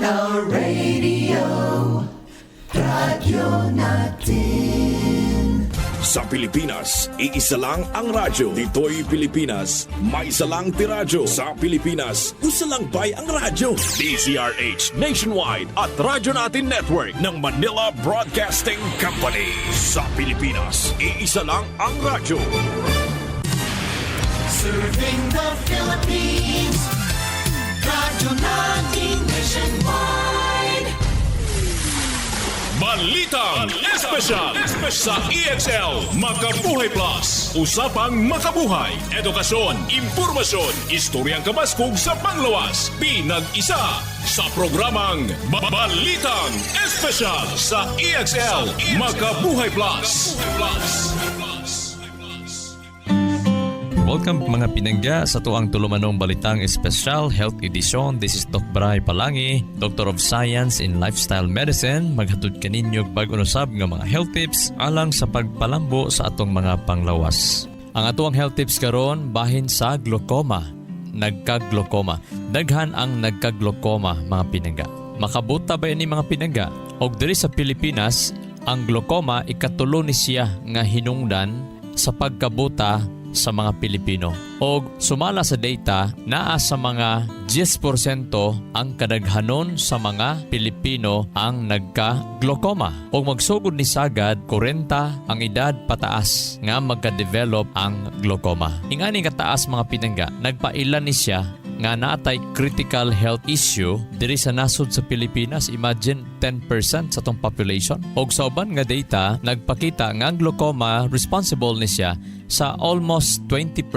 Manila Radio, radyo natin. Sa Pilipinas, iisa lang ang radyo. Dito'y Pilipinas, may isa lang tiradyo. Sa Pilipinas, isa lang bay ang radyo. DZRH Nationwide at Radyo Natin Network ng Manila Broadcasting Company. Sa Pilipinas, iisa lang ang radyo. Serving the Philippines, radyo natin nationwide. Balitang Espesyal sa EXL Makabuhay Plus. Usapang makabuhay, edukasyon, impormasyon, istoryang kamaskog sa panglawas. Pinag-isa sa programang Balitang Espesyal sa EXL Makabuhay Plus. Welcome mga pinangga sa tuang tulumanong Balitang Espesyal Health Edition. This is Doc Bray Palangi, Doctor of Science in Lifestyle Medicine. Maghatod kaninyo pag-unusab nga mga health tips alang sa pagpalambo sa atong mga panglawas. Ang atuang health tips karon bahin sa glaucoma. Nagka-glaucoma. Daghan ang nagka-glaucoma mga pinangga. Makabuta ba ini mga pinangga? Og diri sa Pilipinas, ang glaucoma ikatulo ni siya nga hinungdan sa pagkabuta sa mga Pilipino. O sumala sa data, naa sa mga 10% ang kadaghanon sa mga Pilipino ang nagka-glaucoma. O magsugod ni sagad, 40 ang edad pataas nga magka-develop ang glaucoma. Ingani kataas mga pinangga, nagpailan ni siya nga natay critical health issue diri sa nasod sa Pilipinas. Imagine 10% sa tong population. Og sa uban nga data nagpakita nga ang glaucoma responsible ni siya sa almost 20%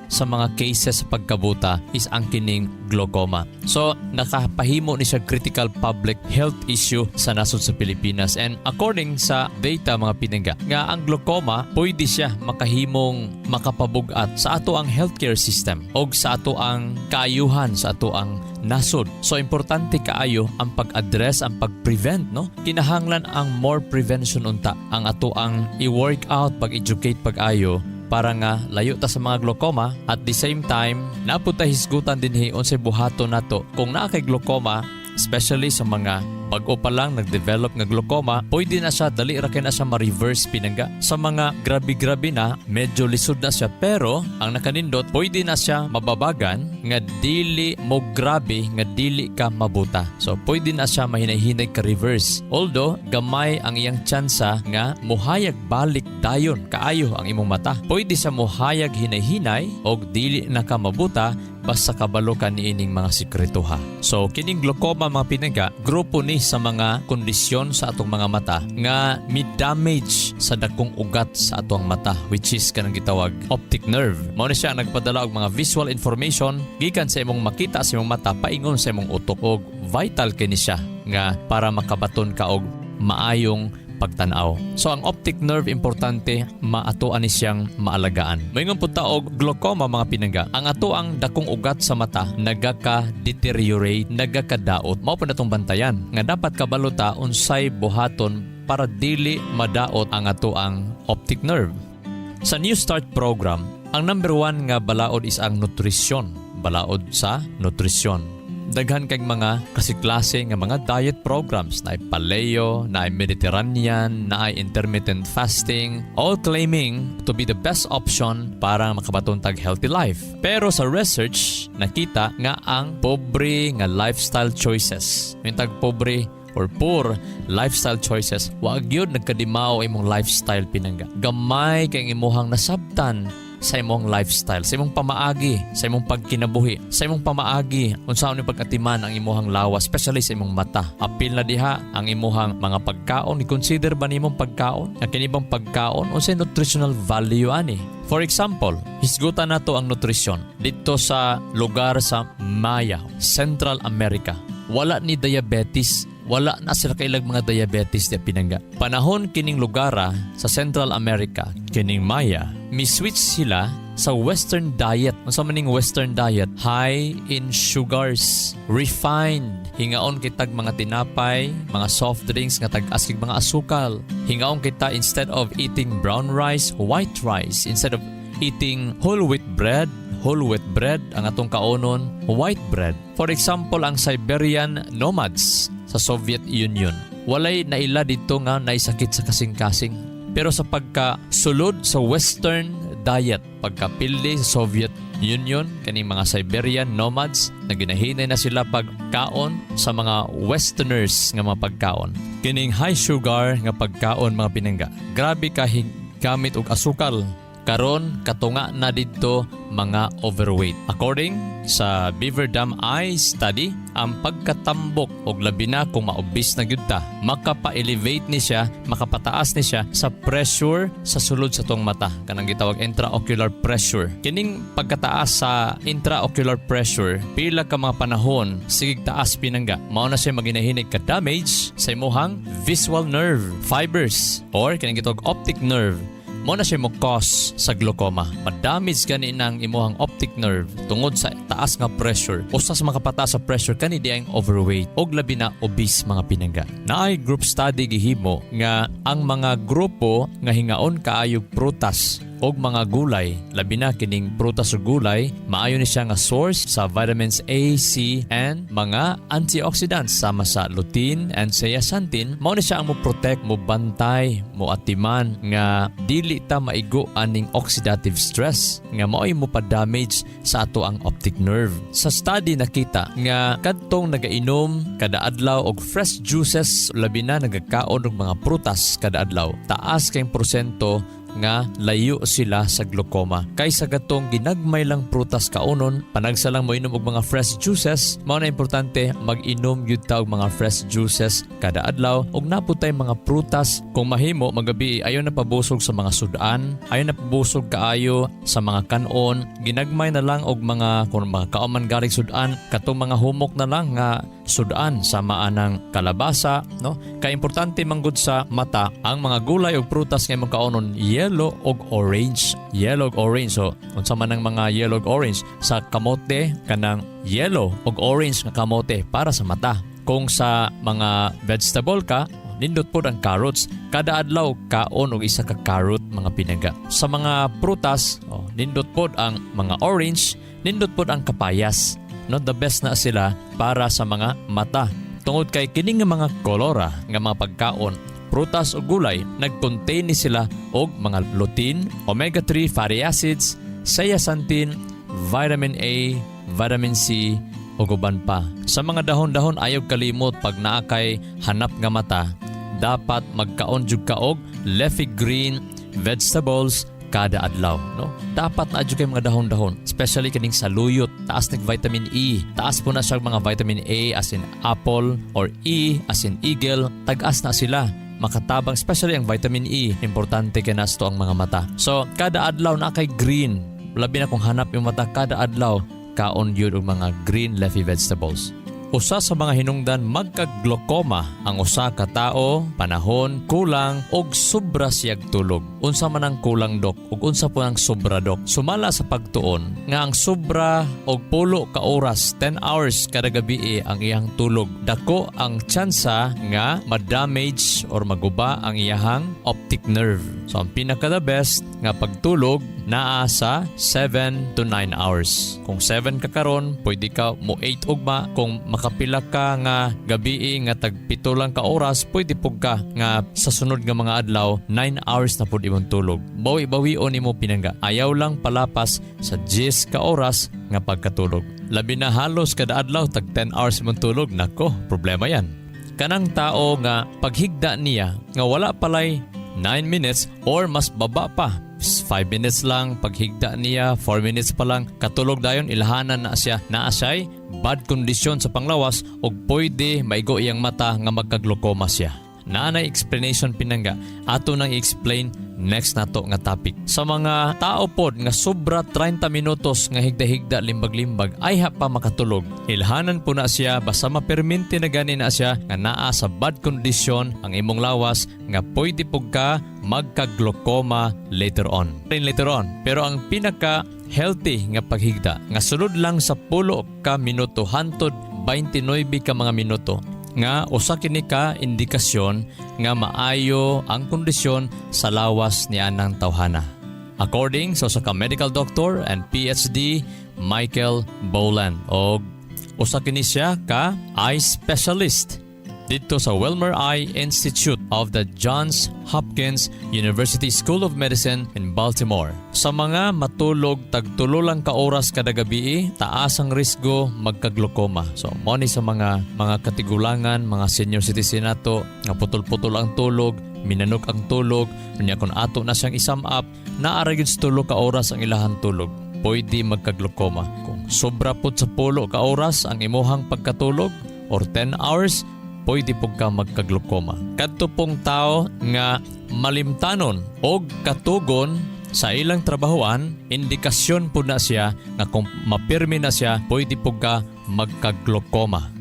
sa mga cases sa pagkabuta is ang kining glaucoma. So, nakapahimo ni siya critical public health issue sa nasod sa Pilipinas. And according sa data mga pinangga, nga ang glaucoma, pwede siya makahimong makapabugat sa ato ang healthcare system o sa ato ang kaayuhan sa ato ang nasod. So, importante kaayo ang pag-address, ang pag-prevent, no? Kinahanglan ang more prevention unta. Ang ato ang i-work out, pag-educate pag-ayo para nga layo ta sa mga glaucoma. At the same time, napunta hisgutan din unsay buhaton nato kung naa kay glaucoma, especially sa mga bago pa lang nag-develop nga glaucoma, pwede na siya, dali ra kay na siya ma-reverse pinangga. Sa mga grabe-grabe na, medyo lisod na siya, pero ang nakanindot, pwede na siya mababagan nga dili mo grabe, nga dili ka mabuta. So pwede na siya mahinay-hinay ka reverse. Although gamay ang iyang tsansa nga muhayag balik dayon kaayo ang imong mata. Pwede siya muhayag hinay-hinay o dili na ka mabuta basta kabalo ka niining mga sikreto ha. So kining glaucoma mga pinangga, grupo ni sa mga kondisyon sa atong mga mata nga mi-damage sa dakong ugat sa atong mata, which is kanang gitawag optic nerve. Mao ni siya ang nagpadala og mga visual information gikan sa imong makita sa imong mata paingon sa imong utok, og vital kini siya nga para makabaton ka og maayong pagtanaw. So ang optic nerve importante maatuan ni siyang maalagaan. Moingon punta og glaucoma mga pinangga, ang ato ang dakong ugat sa mata nagaka-deteriorate, nagakadaot. Mao pa natong bantayan nga dapat kabalo ta unsay buhaton para dili madaot ang ato ang optic nerve. Sa New Start program, ang number 1 nga balaod is ang nutrisyon. Balaod sa nutrisyon. Daghan kay mga klase nga mga diet programs, na paleo, na Mediterranean, na intermittent fasting, all claiming to be the best option para makabaton tag healthy life. Pero sa research, nakita nga ang pobre nga lifestyle choices, yung tag pobre or poor lifestyle choices, wag yun nagkadimaw imong lifestyle pinangga. Gamay kay imuhang nasabtan sa imong lifestyle, sa imong pamaagi, sa imong pagkinabuhi, sa imong pamaagi, unsaon ni pag-atiman ang imuhang lawas, especially sa imong mata. Apil na diha ang imuhang mga pagkaon. I-consider ba nimong pagkaon? Ang kinibang pagkaon, unsay nutritional value ani? For example, hisgutan nato ang nutrisyon dito sa lugar sa Maya, Central America. Wala ni diabetes. Wala na sila kailag mga diabetes na pinangga. Panahon kining lugara sa Central America, kining Maya, mi-switch sila sa Western diet. Unsa maning Western diet? High in sugars, refined. Hingaon kitag mga tinapay, mga soft drinks nga tag-asig mga asukal. Hingaon kita instead of eating brown rice, white rice. Instead of eating whole wheat bread, whole wheat bread ang atong kaunon white bread. For example, ang Siberian nomads sa Soviet Union, walay naila dito nga naisakit sa kasing-kasing. Pero sa pagkasulod sa Western diet, pagkapildi sa Soviet Union, kaning mga Siberian nomads, na ginahinay na sila pagkaon sa mga Westerners nga mga pagkaon. Kining high sugar nga pagkaon mga pinangga, grabe ka gamit og asukal. Karon katunga na dito mga overweight. According sa Beaver Dam Eye Study, ang pagkatambok og labi na kung maobis na gyud ta, makapa-elevate ni siya, makapataas ni siya sa pressure sa sulod sa tong mata, kanang gitawag intraocular pressure. Kining pagkataas sa intraocular pressure, pila ka mga panahon sigig taas pinangga, mao na siya maginahinig ka damage sa imong visual nerve fibers or kining gitawag optic nerve. Mo na siya mo cause sa glaucoma. Madamage gani ng imuhang optic nerve tungod sa taas nga pressure. Usa sa makapataas sa pressure kani di ang overweight og labi na obese mga pinangga. Naay group study gihimo nga ang mga grupo nga hingaon kaayog prutas og mga gulay, labi na kining prutas o gulay, maayo ni siya nga source sa vitamins A, C, and mga antioxidants sama sa lutein and zeaxanthin. Mao ni siya ang mo protect, mo bantay, mo atiman nga dili ta maigo aning oxidative stress nga mao'y mo pa-damage sa ato ang optic nerve. Sa study nakita nga kadtong nagainom kada adlaw og fresh juices, labi na nagakaon og mga prutas kada adlaw, taas kayong porsyento nga layo sila sa glaucoma. Kaysa gatong ginagmay lang prutas kaunon, panagsa lang mo inom og mga fresh juices, mao na importante mag-inom gyud ta og mga fresh juices kada adlaw og naputay mga prutas. Kung mahimo magabi, ayo na pabusog sa mga sudan, ayo na pabusog kaayo sa mga kanon, ginagmay na lang og mga kung mga kauman garing sudan, katong mga humok na lang nga sudan sama anang kalabasa, no? Kay importante manggod sa mata ang mga gulay o prutas nga imong kaunon yellow og orange. Yellow og orange. So, unsa man ang mga yellow og orange sa kamote, kanang yellow og orange nga kamote para sa mata. Kung sa mga vegetable ka, nindot pod ang carrots. Kada adlaw kaon og isa ka carrot mga pinangga. Sa mga prutas, nindot pod ang mga orange, nindot pod ang kapayas. No, the best na sila para sa mga mata. Tungod kay kining nga mga kolora nga mga pagkaon, prutas o gulay, nag-contain ni sila og mga lutein, omega-3 fatty acids, zeaxanthin, vitamin A, vitamin C, ug uban pa. Sa mga dahon-dahon ayaw kalimot pag naa kay hanap nga mata, dapat magkaon jud ka og leafy green vegetables kada adlaw, no? Dapat na adyo kay mga dahon-dahon, especially kining saluyot, taas ng vitamin E. Taas po na siya mga vitamin A as in apple or E as in eagle, tagas na sila. Makatabang, especially ang vitamin E, importante kay nasto ang mga mata. So, kada adlaw na kay green, labi na kung hanap yung mata, kada adlaw kaon yun og mga green leafy vegetables. Usa sa mga hinungdan magka-glaucoma ang usa ka tao, panahon, kulang og sobra siyag tulog. Unsa man ang kulang dok ug unsa po ang sobra dok? Sumala sa pagtuon nga ang sobra og pulo ka oras, 10 hours kada gabi ang iyang tulog. Dako ang tsansa nga ma-damage or maguba ang iyang optic nerve. So ang pinaka the best nga pagtulog naa sa 7 to 9 hours. Kung 7 ka karon, pwede ka mo 8 ugma. Kung makapila ka nga gabi nga tag 7 lang ka oras, pwede pug ka nga sa sunod nga mga adlaw 9 hours na pud imong tulog. Bawi-bawion nimo pinangga. Ayaw lang palapas sa 10 ka oras nga pagkatulog. Labi na halos kada adlaw tag 10 hours imong tulog, nako, problema yan. Kanang tao nga paghigda niya nga wala palay 9 minutes or mas baba pa, 5 minutes lang paghigda niya, 4 minutes pa lang katulog dayon, ilahanan na siya naa siya'y bad condition sa panglawas o pwede maigo iyang mata nga magka-glaucoma siya. Naanay explanation pinangga, ato nang i-explain next nato nga topic. Sa mga tao pod nga sobra 30 minutos nga higda-higda limbag-limbag ay pa makatulog, ilhanan po na siya basta maperminti na gani na siya nga naa sa bad condition ang imong lawas nga pwede pug ka magka-glaucoma later on. Pero ang pinaka healthy nga paghigda nga sulod lang sa 10 ka minuto hantod 29 ka mga minuto nga usa kini ka indikasyon nga maayo ang kondisyon sa lawas ni anang tawhana. According sa usa ka medical doctor and PhD Michael Boland og usa kini siya ka eye specialist dito sa Wilmer Eye Institute of the Johns Hopkins University School of Medicine in Baltimore. Sa mga matulog tagtulo lang ka oras kada gabi, taas ang risgo magka-glaucoma. So mo ni sa mga katigulangan, mga senior citizen nato nga putol-putol ang tulog, minanok ang tulog, unya kun ato na siyang isum up, naara gyud sa tulo ka oras ang ilahan tulog, pwede magka-glaucoma. Kung sobra pud sa pulo ka oras ang imuhang pagkatulog or 10 hours, pwede po ka magka-glaucoma. Kadto pong tao nga malimtanon o katugon sa ilang trabahoan, indikasyon po na siya na kung mapirmi na siya, pwede po ka magka-glaucoma.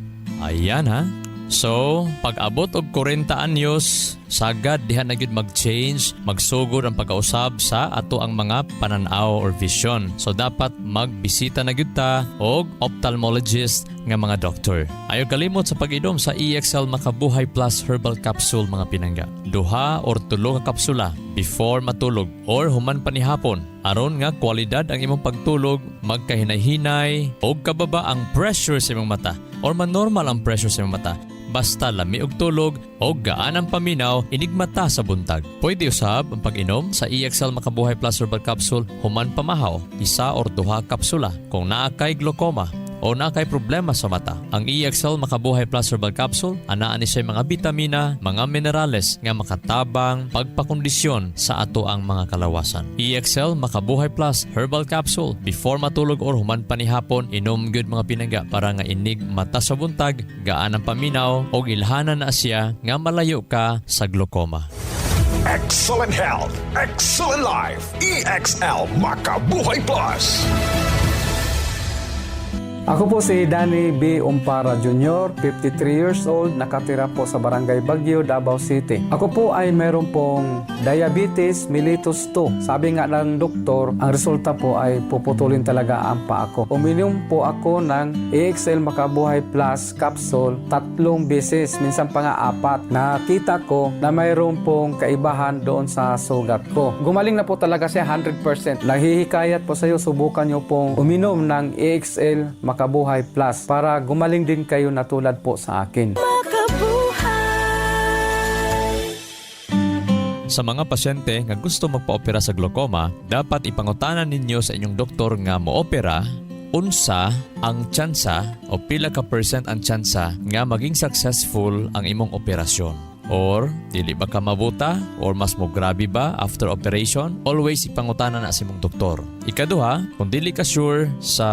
Ayan ha. So, pag abot og 40 anyos, sagad diha na gyud mag-change, magsugod ang pagkausab sa ato ang mga pananaw or vision. So dapat magbisita na gyud ta og ophthalmologist nga mga doctor. Ayaw kalimot sa pag-inom sa EXL Makabuhay Plus Herbal Capsule mga pinangga. Duha or tulo ka kapsula before matulog or human panihapon. Aron nga kwalidad ang imong pagtulog, magkahinay-hinay og kababa ang pressure sa imong mata or manormal ang pressure sa imong mata. Basta lami og tulog o gaan ang paminaw, inigmata sa buntag. Pwede usab ang pag-inom sa EXL Makabuhay Plus Herbal Capsule human pamahaw, isa or duha kapsula. Kung naa kay glaucoma o naa kay problema sa mata, ang EXL Makabuhay Plus Herbal Capsule anaa ni siya mga bitamina, mga minerales nga makatabang pagpakondisyon sa ato ang mga kalawasan. EXL Makabuhay Plus Herbal Capsule before matulog or human panihapon, inom gyud mga pinangga para nga inig mata sa buntag, gaan ang paminaw o ilhanan na siya nga malayo ka sa glaucoma. Excellent health, excellent life. EXL Makabuhay Plus. Ako po si Danny B. Umpara Jr., 53 years old, nakatira po sa Barangay Bagyo, Davao City. Ako po ay meron pong diabetes mellitus 2. Sabi nga ng doktor, ang resulta po ay puputulin talaga ang paa ko. Uminom po ako ng EXL Makabuhay Plus capsule 3 beses, minsan pa nga 4. Nakita ko na mayroon pong kaibahan doon sa sugat ko. Gumaling na po talaga siya 100%. Naghihikayat po sa iyo, subukan nyo pong uminom ng EXL Makabuhay Plus para gumaling din kayo na tulad po sa akin. Sa mga pasyente nga gusto magpa-opera sa glaucoma, dapat ipangutanan ninyo sa inyong doktor nga mo-opera unsa ang tsansa o pila ka percent ang tsansa nga maging successful ang imong operasyon. Or, dili ba ka mabuta? Or mas mo grabe ba after operation? Always ipangutana na sa imong doktor. Ikaduha, kung dili ka sure sa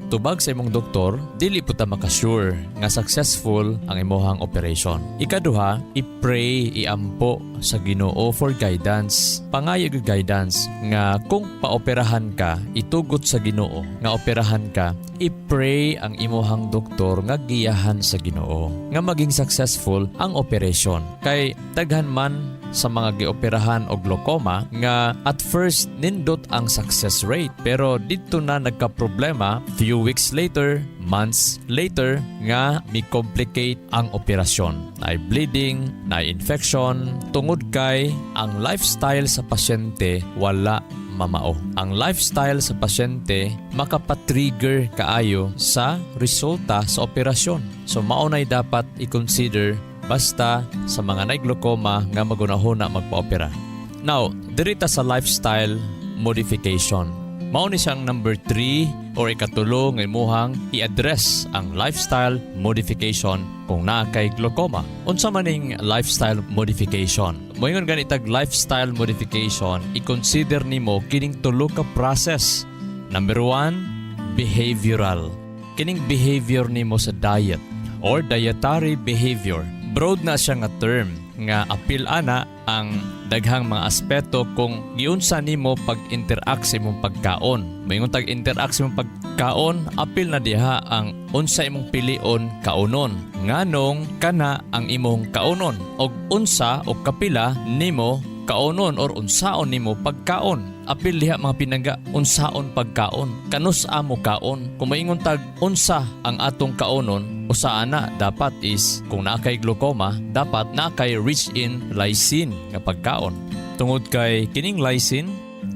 tubag sa imong doktor, dili po ta maka-sure nga successful ang imuhang operation. Ikaduha, i-pray, iampo sa Ginoo for guidance. Pangayo yung guidance nga kung paoperahan ka, itugot sa Ginoo nga operahan ka, i-pray ang imuhang doktor nga giyahan sa Ginoo nga maging successful ang operation. Kay daghan man sa mga gioperahan o glaucoma nga at first nindot ang success rate, pero dito na nagka-problema few weeks later, months later nga mi-complicate ang operasyon. Na bleeding, na infection, tungod kay ang lifestyle sa pasyente wala mamao. Ang lifestyle sa pasyente makapatrigger kaayo sa resulta sa operasyon. So maunay dapat i-consider basta sa mga glaucoma nga magunahon na magpa-opera. Now, dirita sa lifestyle modification. Mao ni siyang number 3 or ikatulo nga imuhang i-address ang lifestyle modification kung naa kay glaucoma. Unsa man ning lifestyle modification? Moingon ganitag lifestyle modification, i-consider nimo kining tulo ka process. Number 1, behavioral. Kining behavior nimo sa diet or dietary behavior. Broad na siya nga term nga apil ana ang daghang mga aspeto kung giunsa nimo pag-interact sa imong pagkaon. Moingon tag interact sa imong pagkaon, apil na diha ang unsa imong pilion kaunon. Nganong kana ang imong kaunon og unsa o kapila nimo kaunon or unsaon nimo pagkaon. Apil diha mga pinangga, unsaon pagkaon, kanus-a mo kaon. Kung maingon tag unsa ang atong kaunon, usa ana dapat is kung naa kay glaucoma, dapat naa kay rich in lysine nga pagkaon. Tungod kay kining lysine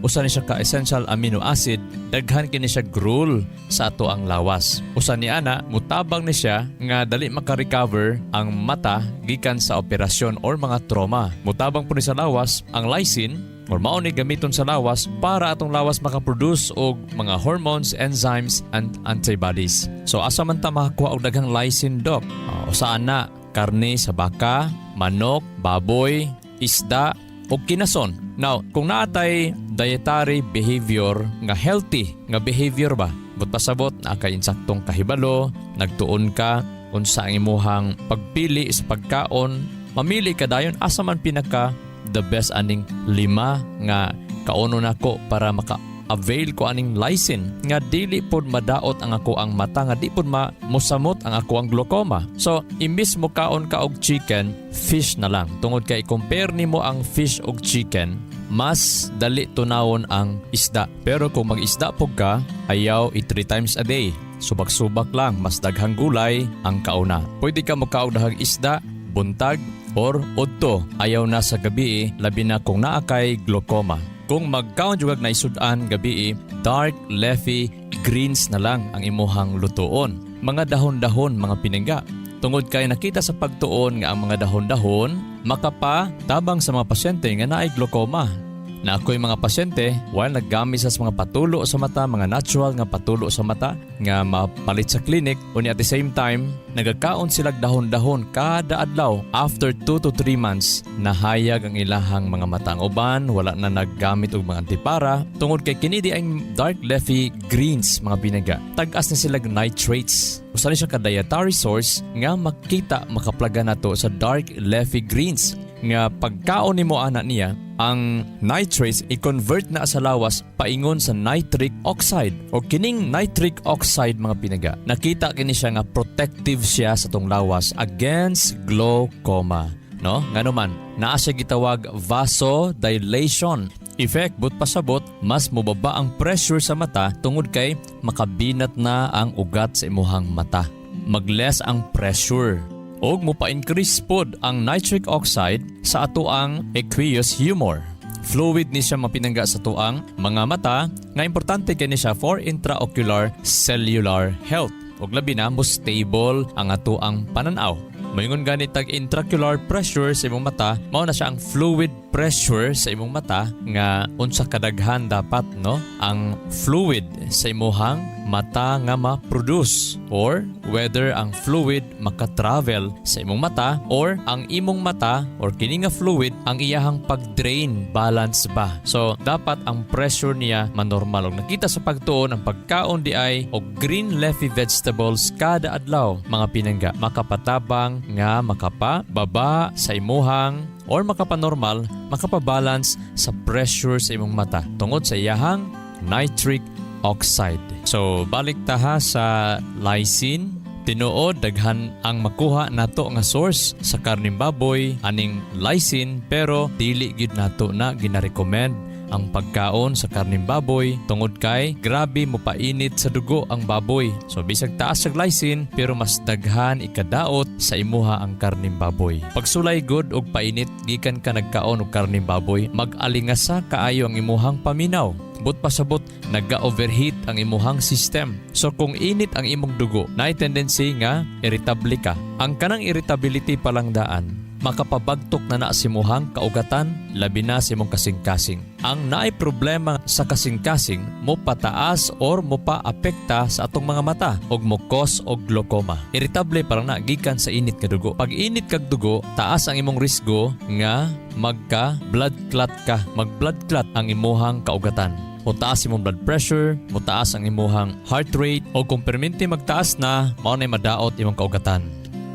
usa ni siya ka essential amino acid, daghan kini siya gruel sa ato ang lawas. Usa ni ana, mutabang ni siya nga dali maka-recover ang mata gikan sa operasyon or mga trauma. Mutabang po ni sa lawas ang lysine or mao ni gamiton sa lawas para atong lawas makaproduce og mga hormones, enzymes, and antibodies. So asa man ta makakuha og daghang lysine, Doc? Usaan na, karne sa baka, manok, baboy, isda, o kinason. Now, kung naatay dietary behavior nga healthy nga behavior ba, but pasabot na kay insaktong kahibalo, nagtuon ka unsa ang imuhang pagpili sa pagkaon, mamili ka dayon asa man pinaka the best aning 5 nga kauno nako para maka-avail ko aning lysine nga dili pod madaot ang ako ang mata, nga di pod musamot ang ako ang glaucoma. So imbis mo kaon ka og chicken, fish na lang. Tungod kay compare nimo ang fish og chicken, mas dali tunawon ang isda. Pero kung mag-isda po ka, ayaw 3 times a day. Subak-subak lang, mas daghang gulay ang kauna. Pwede ka magkaog daghang isda, buntag, or udto. Ayaw na sa gabi, labi na kung naakay glaucoma. Kung magkaon jugag na isudan gabi, dark leafy greens na lang ang imuhang lutuon. Mga dahon-dahon, mga pinangga. Tungod kay nakita sa pagtuon nga ang mga dahon-dahon makapa tabang sa mga pasyente nga naay glaucoma. Na ako'y mga pasyente, while naggamit sa mga patulo sa mata, mga natural nga patulo sa mata nga mapalit sa klinik, uni at the same time, nagakaon sila dahon-dahon kada adlaw. After 2 to 3 months, nahayag ang ilahang mga mata. Ang uban, wala na naggamit og mga antipara. Tungod kay kinidi ang dark leafy greens, mga binaga. Tag-as na sila nitrates. Usa ni siya ka dietary source nga makita makaplaga nato sa dark leafy greens. Nga pagkaon nimo ana niya, ang nitrates i-convert na sa lawas paingon sa nitric oxide o kining nitric oxide, mga pinaga. Nakita kini siya nga protective siya sa tong lawas against glaucoma, no? Ngano man, naa siya gitawag vasodilation effect, but pasabot mas mubaba ang pressure sa mata tungod kay makabinat na ang ugat sa imuhang mata. Mag-less ang pressure. O mupa-increase pod ang nitric oxide sa atoang aqueous humor. Fluid ni siya mapinangga sa tuang mga mata nga importante kini siya for intraocular cellular health. Og labi na mo stable ang atoang pananaw. Mayingon gani tag intraocular pressure sa imong mata, mao na siya ang fluid pressure sa imong mata nga unsa kadaghan dapat, no? Ang fluid sa imong mata nga ma-produce, or whether ang fluid maka-travel sa imong mata or ang imong mata or kini nga fluid ang iyahang pag-drain balance ba. So dapat ang pressure niya manormal. Og nakita sa pagtuon ang pagkaon di ay og green leafy vegetables kada adlaw, mga pinangga, makapatabang nga makapababa sa imuhang or makapanormal, makapabalance sa pressure sa imong mata tungod sa iyahang nitric oxide. So balik ta sa lysine. Tinuod daghan ang makuha nato nga source sa karning baboy aning lysine, pero dili gid nato na gina-recommend ang pagkaon sa karning baboy tungod kay grabe mo painit sa dugo ang baboy. So bisag taas sa lysine pero mas daghan ikadaot sa imuha ang karning baboy. Pagsulay good og painit gikan ka nagkaon og karning baboy, mag-alingasa kaayo ang imuhang paminaw. But pasabot naga-overheat ang imuhang system. So kung init ang imong dugo, naay tendency nga irritable ka. Ang kanang irritability palang daan, makapabagtok na sa imuhang kaugatan, labi na sa imong kasing-kasing. Ang naay problema sa kasing-kasing mo pataas or mo pa-apekta sa atong mga mata og mo cause og glaucoma. Irritable parang nagikan sa init ka dugo. Pag init kag dugo, taas ang imong risgo nga magka-blood clot ka. Mag-blood clot ang imuhang kaugatan. Mutaas imong blood pressure, mutaas ang imuhang heart rate, o kung perminti magtaas na, mao nay madaot imong kaugatan.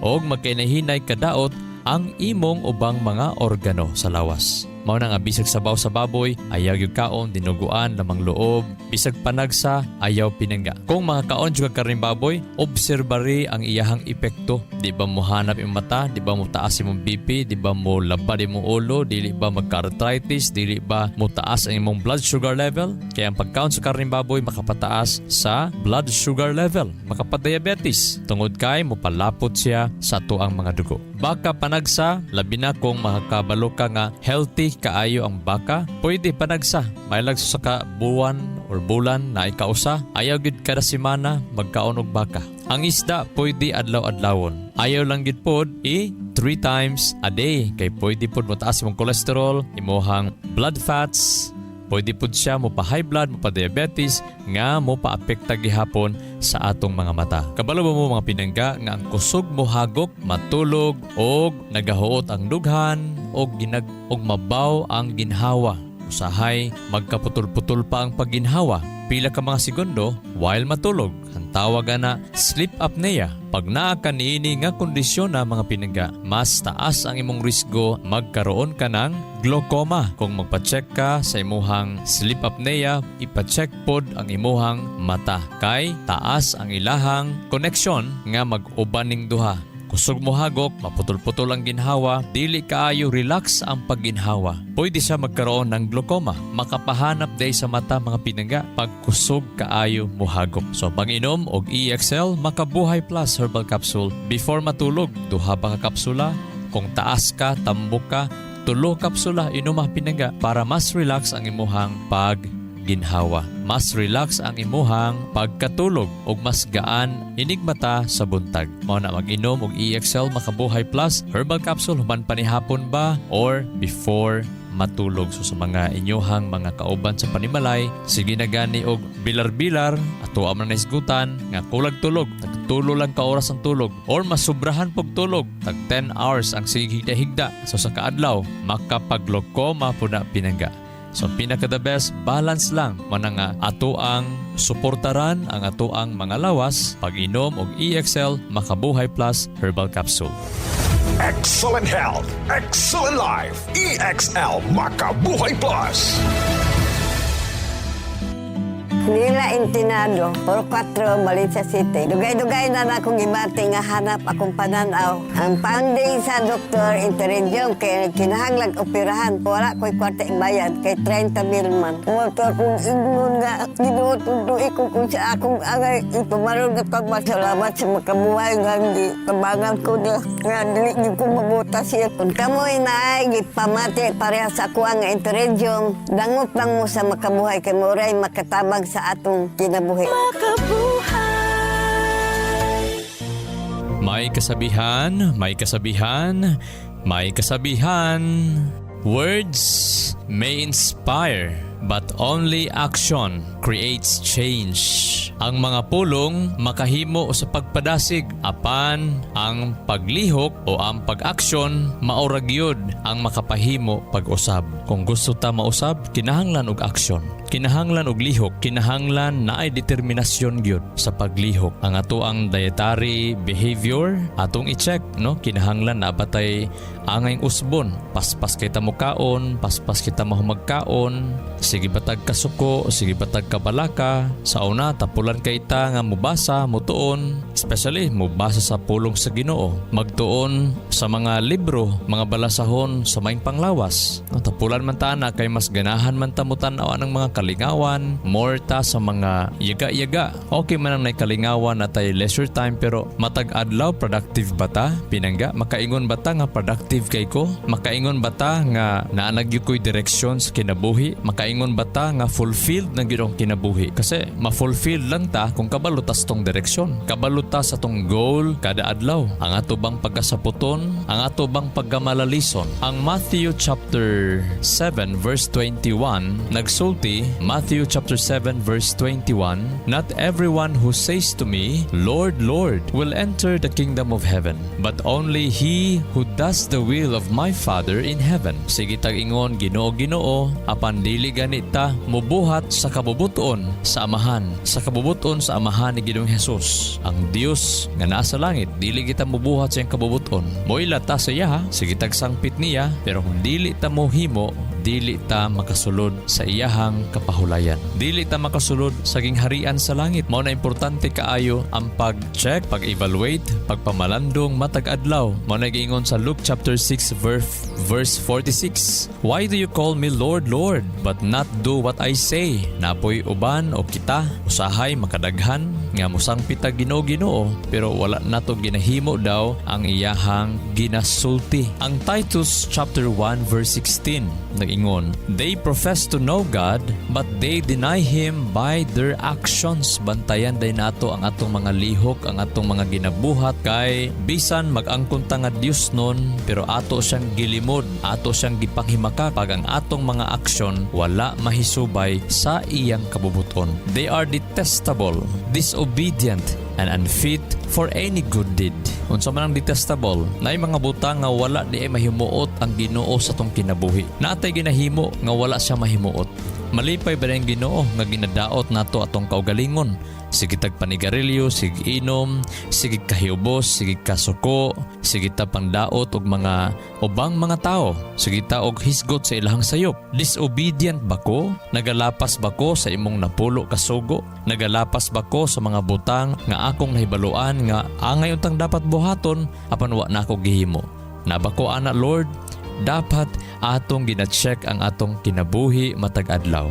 O magkainahinay kadaot ang imong ubang mga organo sa lawas. Mao na nga bisag sabaw sa baboy, ayaw yung kaon, dinuguan, lamang loob, bisag panagsa, ayaw pinangga. Kung mga kaon juga karning baboy, obserbari ang iyahang epekto. Di ba mo hanap yung mata? Di ba mo taas imong BP? Di ba mo labad imong ulo? Dili ba magka-arthritis? Dili ba mo taas ang imong blood sugar level? Kaya ang pagkaon sa karning baboy makapataas sa blood sugar level, makapadiabetes. Tungod kay mo palapot siya sa tuang mga dugo. Baka panagsa, labi na kung makakabalo ka nga healthy kaayo ang baka, pwede panagsa. May lagso sa buwan or bulan na ikausa, ayaw gid kada semana magkaon og baka. Ang isda pwede adlaw-adlawon. Ayaw lang gid pod 3 times a day kay pwede pod mataas imong cholesterol, imuhang blood fats, pwede pod siya mo pa high blood, mo pa diabetes, nga mo pa apekta gihapon sa atong mga mata. Kabalo mo mga pinangga nga ang kusog mo hagok, matulog og nagahuot ang dughan og mabaw ang ginhawa. Usahay magkaputol-putol pa ang pagginhawa pila ka mga segundo while matulog. Ang tawag na sleep apnea. Pag naa ka niini nga kondisyon na mga pinangga, mas taas ang imong risgo magkaroon ka ng glaucoma. Kung magpa-check ka sa imuhang sleep apnea, ipa-check pod ang imuhang mata. Kay taas ang ilahang connection nga mag-uban ning duha. Kusog mo hagok, maputol-putol ang ginhawa, dili kaayo relax ang pagginhawa. Pwede siya magkaroon ng glaucoma. Makapahanap day sa mata mga pinangga pag kusog kaayo mo hagok. So pag-inom og EXL Makabuhay Plus Herbal Capsule before matulog, duha pa ka kapsula. Kung taas ka, tambok ka, 3 kapsula inom mga pinangga para mas relax ang imuhang pagginhawa. Mas relax ang imuhang pagkatulog ug mas gaan inigmata sa buntag. Mao na mag-inom og EXL Makabuhay Plus Herbal Capsule human panihapon ba or before matulog. So sa mga inyohang mga kauban sa panimalay, sige na gani og bilar-bilar ato ang naisgutan nga kulag tulog, tagtulo lang ka oras ang tulog or masubrahan pog tulog, tag 10 hours ang sige higda. So sa kaadlaw makapaglokoma po na pinangga. So pinaka the best balance lang mana nga ato ang suportaran ang ato ang mga lawas pag-inom og EXL Makabuhay Plus Herbal Capsule. Excellent health, excellent life. EXL Makabuhay Plus. Nila Intinado, Puro 4, Valencia City. Dugay-dugay na akong ibati nga hanap akong pananaw. Ang finding sa doktor, intervention, kay kinahanglag operahan. Wala ko'y kwarta ibayad, kay 30,000 man. Doktor, kung ingon nga, ginututuin ko kung sa akong angay, ipamarong na pagmasalamat sa Makabuhay nga hindi kabangan ko na nga dili ko mabuta siya. Kung kamoy na ay gipamati pareha sa kuha nga intervention, dangot lang mo sa Makabuhay kay Moray makatabang sa atong kinabuhi. May kasabihan, may kasabihan, may kasabihan. Words may inspire, but only action creates change. Ang mga pulong makahimo sa pagpadasig, apan ang paglihok o ang pag-aksyon maurag yun ang makapahimo pag-usab. Kung gusto ta mausab, kinahanglan og aksyon. Kinahanglan og lihok, kinahanglan na ay determinasyon gyud sa paglihok. Ang ato ang dietary behavior atong i-check, no? Kinahanglan na batay angay usbon. Paspas kita mo kaon, paspas kita mahumagkaon, sige batag kasuko, sige batag kabalaka. Sa una tapulan kay ta nga mubasa, mutuon, especially mubasa sa pulong sa Ginoo. Magtuon sa mga libro, mga balasahon sa maing panglawas. No, tapulan man ta na kay mas ganahan man ta mo tan-aw ang mga kalingawan, more ta sa mga yaga-yaga. Okay man ang kalingawan na tay leisure time pero matag adlaw productive ba ta? Pinangga, makaingon ba ta nga productive kay ko? Makaingon ba ta nga naanagyo ko'y direksyon sa kinabuhi? Makaingon ba ta nga fulfilled na gyud kinabuhi? Kasi ma-fulfilled lang ta kung kabalutas tong direksyon. Kabalutas sa tong goal kada adlaw. Ang ato bang pagkasaputon? Ang ato bang pagkamalalison? Ang Matthew chapter 7 verse 21 nagsulti, Matthew chapter 7 verse 21, "Not everyone who says to me, Lord, Lord, will enter the kingdom of heaven, but only he who does the will of my Father in heaven." Sige tag-ingon, Ginoo, Ginoo, apan dili ganita mubuhat sa kabubuton sa amahan. Sa kabubuton sa amahan ni Ginoong Hesus. Ang Dios nga naa sa langit, dili kita mubuhat sa iyang kabubuton. Moila ta sa iya, sige tagsangpit niya, pero kung dili ta mohimo, dili ta makasulod sa iyahang kapahulayan. Dili ta makasulod sa gingharian sa langit. Mao na importante kaayo ang pag-check, pag-evaluate, pagpamalandong matag adlaw. Mao na giingon sa Luke chapter 6 verse 46. "Why do you call me Lord, Lord, but not do what I say?" Napoy uban o kita usahay makadaghan nga musangpita Ginoo pero wala nato ginahimo daw ang iyahang ginasulti. Ang Titus chapter 1 verse 16 nag-ingon, "They profess to know God, but they deny Him by their actions." Bantayan day nato ang atong mga lihok, ang atong mga ginabuhat kay bisan mag-angkon ta nga Dios nun pero ato siyang gilimod, ato siyang gipanghimaka pag ang atong mga aksyon wala mahisubay sa iyang kabubuton. They are detestable, disobedient, and unfit for any good deed. Unsa man ang detestable, naay mga butang nga wala di ay mahimuot ang Ginoo sa tong kinabuhi. Natay ginahimo nga wala siya mahimuot. Malipay ba ang Ginoo nga ginadaot nato atong kaugalingon? Sige tag panigarilyo, sige inom, sige kahiubos, sige kasuko, sige ta pangdaot og mga ubang mga tao, sige ta og hisgot sa ilahang sayop. Disobedient ba ko? Nagalapas ba ko sa imong napulo kasugo? Nagalapas ba ko sa mga butang nga akong nahibaluan nga angay untang dapat buhaton apan wa na ako gihimo? Nabako ana Lord, dapat atong gina-check ang atong kinabuhi matag adlaw.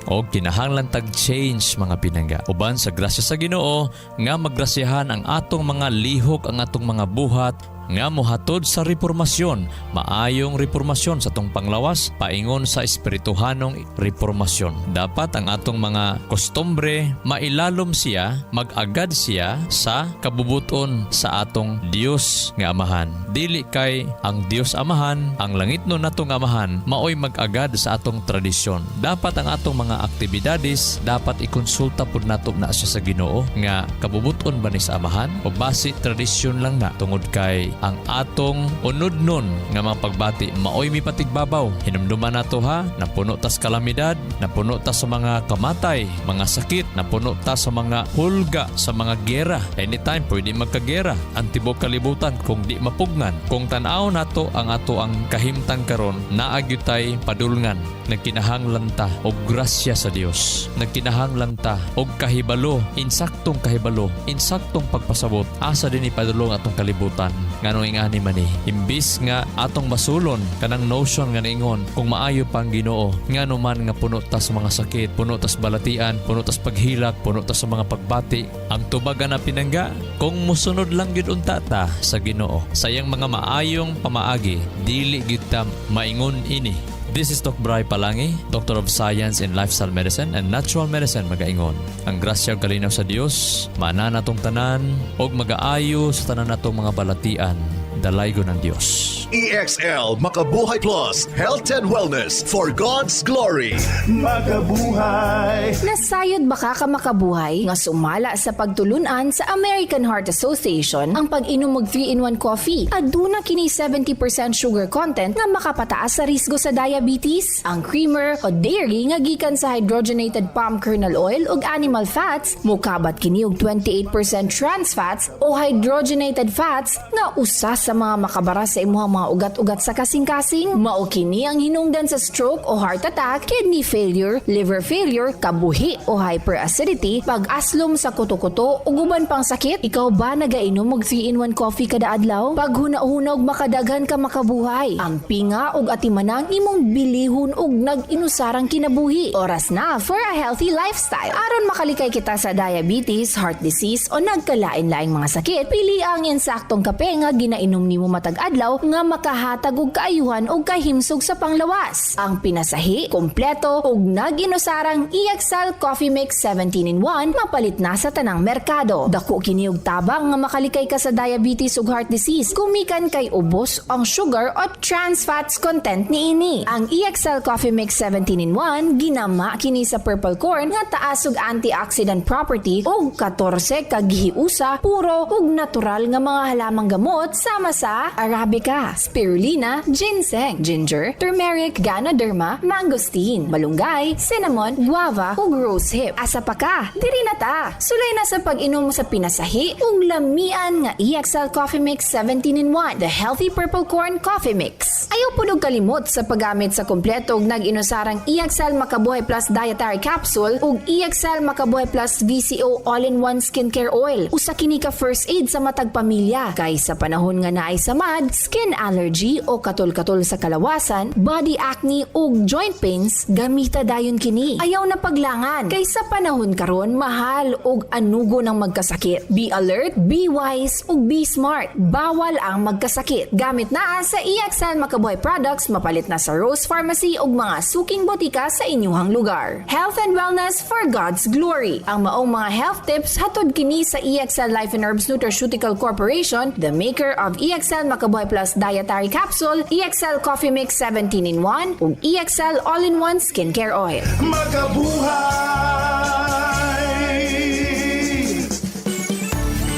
O kinahanglan tag change mga pinangga. Uban sa grasya sa Ginoo nga magrasyahan ang atong mga lihok, ang atong mga buhat nga mohatod sa reformasyon, maayong reformasyon sa tong panglawas, paingon sa espirituhanong reformasyon. Dapat ang atong mga kostumbre mailalom siya, mag-agad siya sa kabubuton sa atong Dios nga Amahan. Dili kay ang Dios Amahan, ang langit no natong Amahan, maoy mag-agad sa atong tradisyon. Dapat ang atong mga aktibidades dapat ikonsulta pud nato na siya sa Ginoo nga kabubuton ba ni sa Amahan o base tradisyon lang na tungod kay ang atong unod nun nga mga pagbati maoy mi patigbabaw. Hinumduman nato ha, napuno tas kalamidad, napuno ta sa mga kamatay, mga sakit, napuno ta sa mga hulga, sa mga gera. Anytime pwede magkagera ang tibok kalibutan kung di mapugngan. Kung tan-aw nato ang ato ang kahimtang karon, naagyutay padulngan, nagkinahanglan ta og grasya sa Dios, nagkinahanglan ta og kahibalo, insaktong kahibalo, insaktong pagpasabot asa din ipadulong atong kalibutan. Nganong ingani man imbis nga atong masulon kanang notion nga niingon kung maayo pang Ginoo, ngano man nga puno ta sa mga sakit, puno ta sa balatian, puno ta sa paghilak, puno ta sa mga pagbati. Ang tubaga na pinangga, kung musunod lang gyud unta ta sa Ginoo, sayang mga maayong pamaagi, dili gyud ta maingon ini. This is Doc Bray Palangi, Doctor of Science in Lifestyle Medicine and Natural Medicine magaiingon. Ang grasya ug kalinaw sa Dios, maana natong tanan og magaayo sa tanan natong mga balatian. Dalaygo ng Dios. EXL Makabuhay Plus, Health and Wellness for God's Glory. Makabuhay. Nasayod baka ka makabuhay nga sumala sa pagtulunan sa American Heart Association ang pag-inom og 3-in-1 coffee. Aduna kini 70% sugar content nga makapataas sa risgo sa diabetes. Ang creamer o dairy nga gikan sa hydrogenated palm kernel oil ug animal fats mukabat kini og 28% trans fats o hydrogenated fats nga usa sa mga makabara sa imuhang mga ugat-ugat sa kasing-kasing. Mao kini ang hinungdan sa stroke o heart attack, kidney failure, liver failure, kabuhi o hyperacidity, pag-aslom sa kuto-kuto ug uban pang sakit. Ikaw ba nagainom og 3-in-1 coffee kada adlaw? Pag huna-huna og makadaghan ka makabuhay. Ang pinga ug atimanang imong bilihon ug nag-inusarang kinabuhi. Oras na for a healthy lifestyle. Aron makalikay kita sa diabetes, heart disease o nagkalain-laing mga sakit, pili ang insaktong kape nga ginainom nimo matag adlaw nga makahatag og kaayuhan og kahimsog sa panglawas. Ang pinasahi, kompleto ug nag-inusarang EXL Coffee Mix 17-in-1 mapalit na sa tanang merkado. Dako kini og tabang nga makalikay ka sa diabetes ug heart disease kumikan kay ubos ang sugar o trans fats content niini. Ang EXL Coffee Mix 17-in-1 ginama kini sa purple corn nga taas og antioxidant property ug 14 ka gihiusa puro ug natural nga mga halamang gamot sama sa arabica, spirulina, ginseng, ginger, turmeric, ganoderma, mangosteen, malunggay, cinnamon, guava ug rosehip. Asa pa ka? Diri na ta. Sulay na sa pag-inom sa pinasahi ug lamian nga EXL Coffee Mix 17-in-1, the healthy purple corn coffee mix. Ayaw pud og kalimot sa paggamit sa kompleto ug nag-inusarang EXL Makabuhay Plus Dietary Capsule ug EXL Makabuhay Plus VCO All-in-One Skincare Oil. Usa kini ka first aid sa matag pamilya kay sa panahon nga naay samad, skin allergy o katol-katol sa kalawasan, body acne ug joint pains, gamita dayon kini. Ayaw na paglangan kay sa panahon karon mahal ug anugo ng magkasakit. Be alert, be wise ug be smart. Bawal ang magkasakit. Gamit na sa EXL Makabuhay products, mapalit na sa Rose Pharmacy ug mga suking botika sa inyuhang lugar. Health and wellness for God's glory. Ang maong mga health tips hatod kini sa EXL Life and Herbs Nutraceutical Corporation, the maker of EXL Makabuhay Plus Dietary Capsule, EXL Coffee Mix 17-in-1 ug EXL All-in-One Skincare Oil. Makabuhay!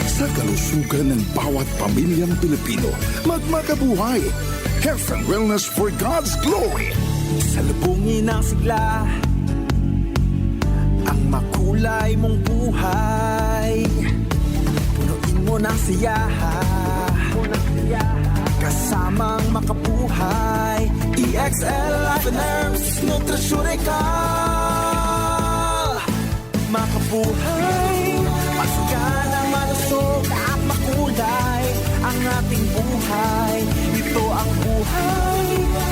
Sa kalusugan ng bawat pamilyang Pilipino, magmakabuhay. Health and wellness for God's glory. Salubungin ang sigla, ang makulay mong buhay. Punuin mo ng siyaha, kasamang makabuhay. EXL Life and Herbs Nutraceutical. Makabuhay, masigana, malusog at makulay ang ating buhay. Ito ang buhay,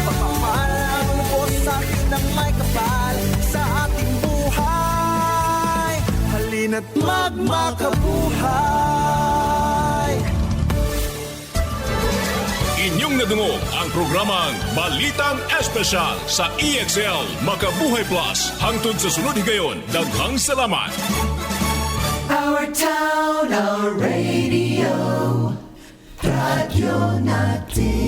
pagpapalang lubos sa atin ng may kapal sa ating buhay. Halina't magmakabuhay. Inyong nadungog ang programang Balitang Espesyal sa EXL Makabuhay Plus. Hangtod sa sunod higayon, daghang salamat. Our town, our radio, Radyo Natin.